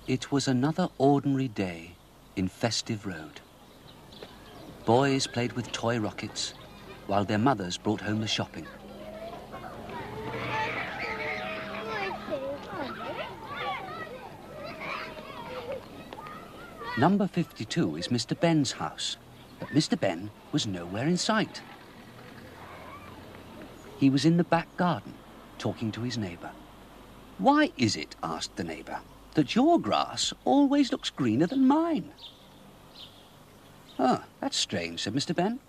It was another ordinary day in Festive Road. Boys played with toy rockets while their mothers brought home the shopping. Number 52 is Mr. Benn's house, but Mr. Benn was nowhere in sight. He was in the back garden, talking to his neighbour. "Why is it," asked the neighbour, "that your grass always looks greener than mine?" "Oh, that's strange," said Mr. Benn.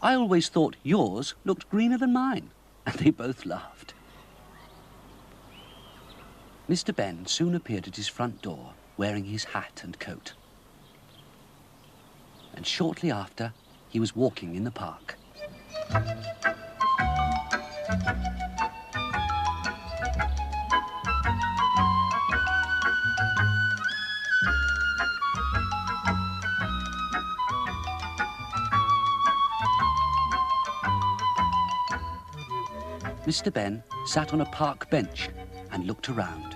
"I always thought yours looked greener than mine." And they both laughed. Mr. Benn soon appeared at his front door, wearing his hat and coat. And shortly after, he was walking in the park. Mr. Benn sat on a park bench and looked around.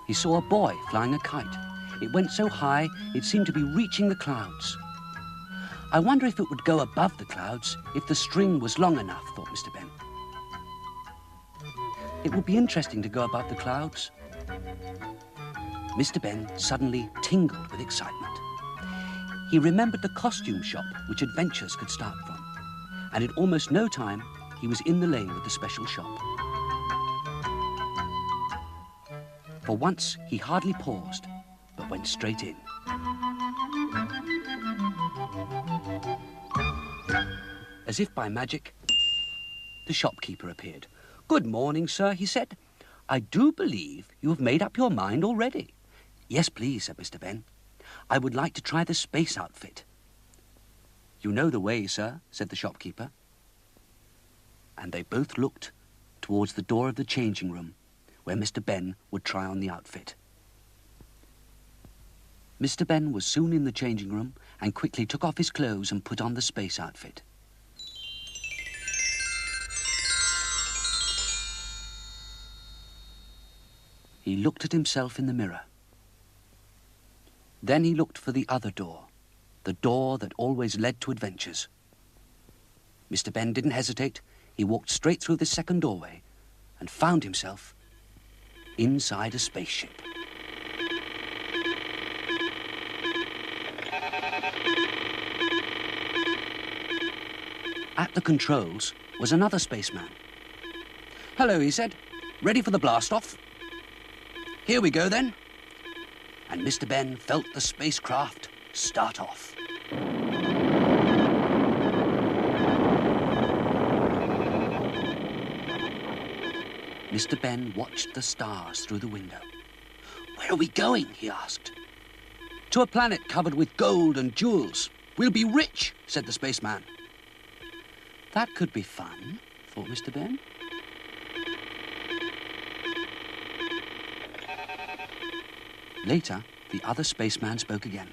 He saw a boy flying a kite. It went so high, it seemed to be reaching the clouds. "I wonder if it would go above the clouds if the string was long enough," thought Mr. Benn. It would be interesting to go above the clouds. Mr. Benn suddenly tingled with excitement. He remembered the costume shop which adventures could start from, and in almost no time, he was in the lane with the special shop. For once, he hardly paused, but went straight in. As if by magic, the shopkeeper appeared. "Good morning, sir," he said. "I do believe you have made up your mind already." "Yes, please," said Mr. Benn. "I would like to try the space outfit." "You know the way, sir," said the shopkeeper. And they both looked towards the door of the changing room, where Mr. Benn would try on the outfit. Mr. Benn was soon in the changing room and quickly took off his clothes and put on the space outfit. He looked at himself in the mirror. Then he looked for the other door, the door that always led to adventures. Mr. Benn didn't hesitate. He walked straight through the second doorway and found himself inside a spaceship. At the controls was another spaceman. "Hello," he said. "Ready for the blast-off?" "Here we go, then." And Mr. Benn felt the spacecraft start off. Mr. Benn watched the stars through the window. "Where are we going?" he asked. "To a planet covered with gold and jewels. We'll be rich," said the spaceman. That could be fun, thought Mr. Benn. Later, the other spaceman spoke again.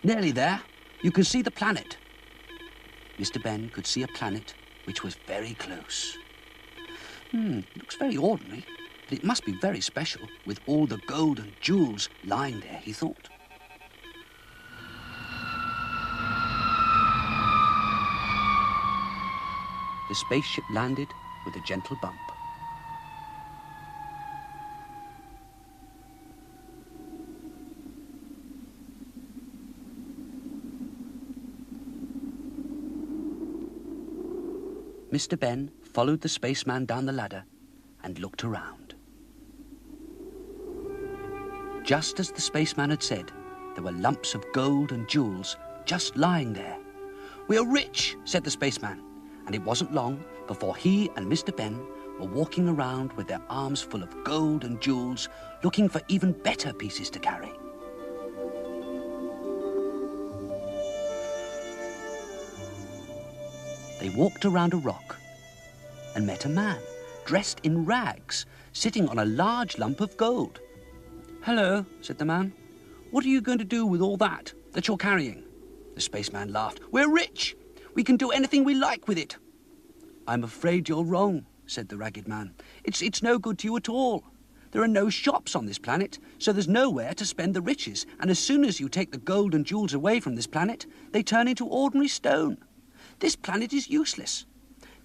"Nearly there. You can see the planet." Mr. Benn could see a planet which was very close. It looks very ordinary, but it must be very special with all the gold and jewels lying there, he thought. The spaceship landed with a gentle bump. Mr. Benn followed the spaceman down the ladder and looked around. Just as the spaceman had said, there were lumps of gold and jewels just lying there. "We're rich," said the spaceman, and it wasn't long before he and Mr. Benn were walking around with their arms full of gold and jewels, looking for even better pieces to carry. They walked around a rock and met a man dressed in rags, sitting on a large lump of gold. "Hello," said the man. "What are you going to do with all that you're carrying?" The spaceman laughed. "We're rich. We can do anything we like with it." "I'm afraid you're wrong," said the ragged man. It's no good to you at all. There are no shops on this planet, so there's nowhere to spend the riches, and as soon as you take the gold and jewels away from this planet, they turn into ordinary stone. This planet is useless.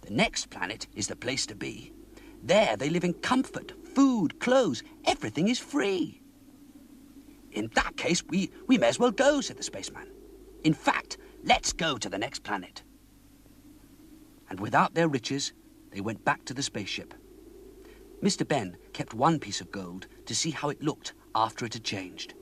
The next planet is the place to be. There they live in comfort, food, clothes, everything is free." "In that case, we may as well go," said the spaceman. "In fact, let's go to the next planet." And without their riches, they went back to the spaceship. Mr. Benn kept one piece of gold to see how it looked after it had changed.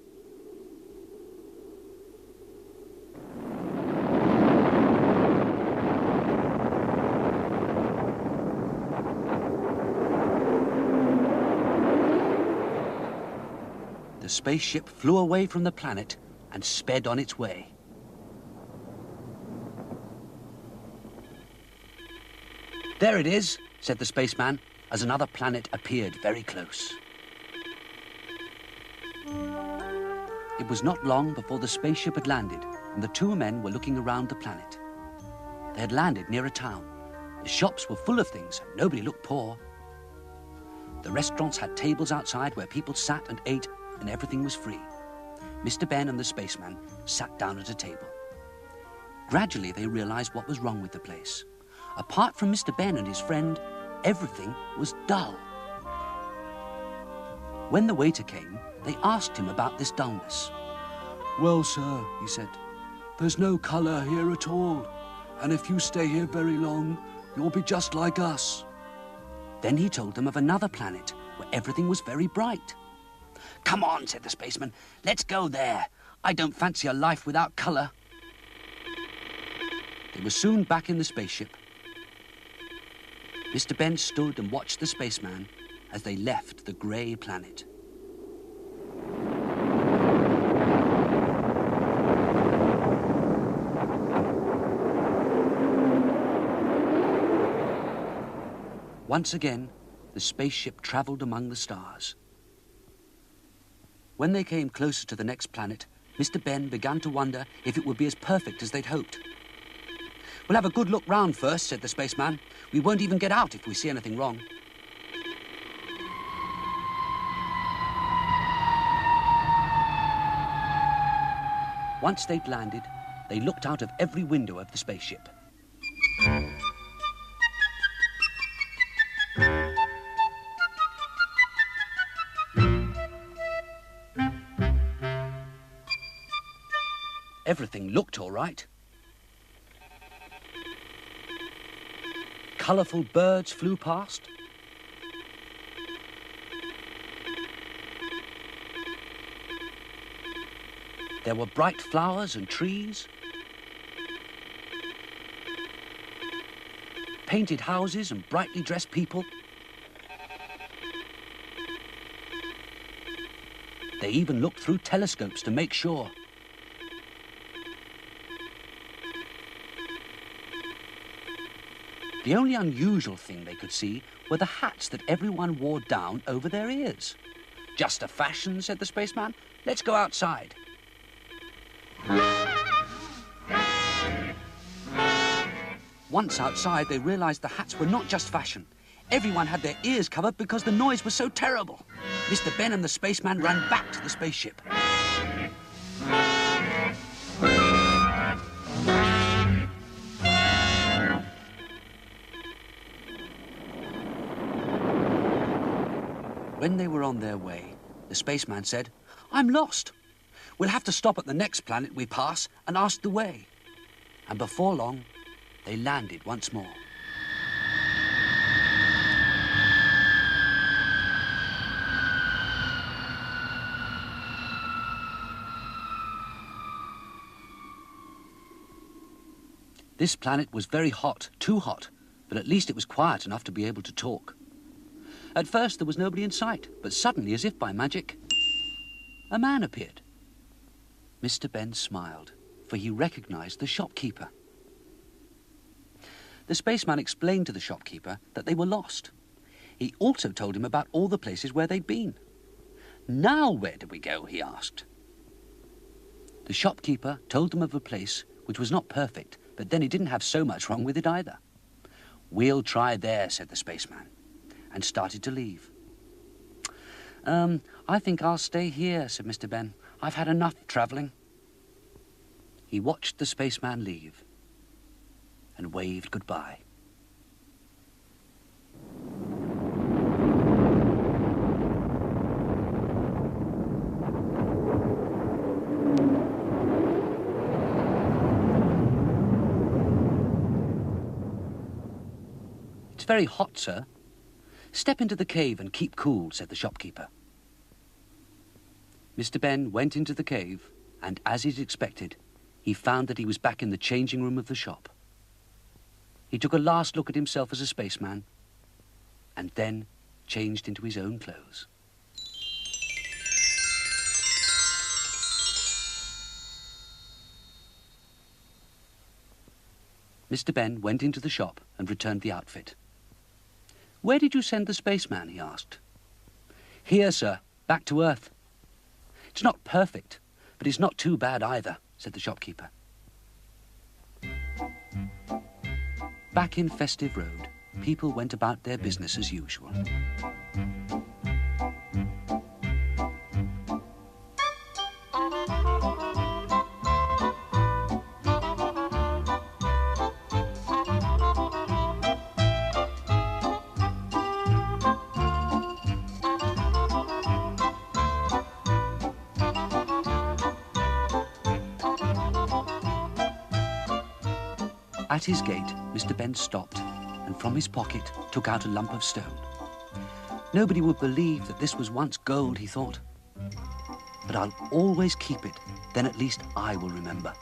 The spaceship flew away from the planet and sped on its way. "There it is," said the spaceman, as another planet appeared very close. It was not long before the spaceship had landed, and the two men were looking around the planet. They had landed near a town. The shops were full of things, and nobody looked poor. The restaurants had tables outside where people sat and ate, and everything was free. Mr. Benn and the spaceman sat down at a table. Gradually, they realized what was wrong with the place. Apart from Mr. Benn and his friend, everything was dull. When the waiter came, they asked him about this dullness. "Well, sir," he said, "there's no colour here at all, and if you stay here very long, you'll be just like us." Then he told them of another planet where everything was very bright. "Come on," said the spaceman, "let's go there. I don't fancy a life without colour." They were soon back in the spaceship. Mr. Benn stood and watched the spaceman as they left the grey planet. Once again, the spaceship travelled among the stars. When they came closer to the next planet, Mr. Benn began to wonder if it would be as perfect as they'd hoped. "We'll have a good look round first," said the spaceman. "We won't even get out if we see anything wrong." Once they'd landed, they looked out of every window of the spaceship. Everything looked all right. Colourful birds flew past. There were bright flowers and trees. Painted houses and brightly dressed people. They even looked through telescopes to make sure. The only unusual thing they could see were the hats that everyone wore down over their ears. "Just a fashion," said the spaceman. "Let's go outside." Once outside, they realized the hats were not just fashion. Everyone had their ears covered because the noise was so terrible. Mr. Benn and the spaceman ran back to the spaceship. When they were on their way, the spaceman said, "I'm lost. We'll have to stop at the next planet we pass and ask the way." And before long, they landed once more. This planet was very hot, too hot, but at least it was quiet enough to be able to talk. At first there was nobody in sight, but suddenly, as if by magic, a man appeared. Mr. Benn smiled, for he recognized the shopkeeper. The spaceman explained to the shopkeeper that they were lost. He also told him about all the places where they'd been. "Now where do we go?" he asked. The shopkeeper told them of a place which was not perfect, but then it didn't have so much wrong with it either. "We'll try there," said the spaceman, and started to leave. I think I'll stay here," said Mr. Benn. "I've had enough travelling." He watched the spaceman leave and waved goodbye. "It's very hot, sir." "Step into the cave and keep cool," said the shopkeeper. Mr. Benn went into the cave, and as he'd expected, he found that he was back in the changing room of the shop. He took a last look at himself as a spaceman, and then changed into his own clothes. Mr. Benn went into the shop and returned the outfit. "Where did you send the spaceman?" he asked. "Here, sir, back to Earth." "It's not perfect, but it's not too bad either," said the shopkeeper. Back in Festive Road, people went about their business as usual. At his gate, Mr. Benn stopped and from his pocket took out a lump of stone. Nobody would believe that this was once gold, he thought. But I'll always keep it, then at least I will remember.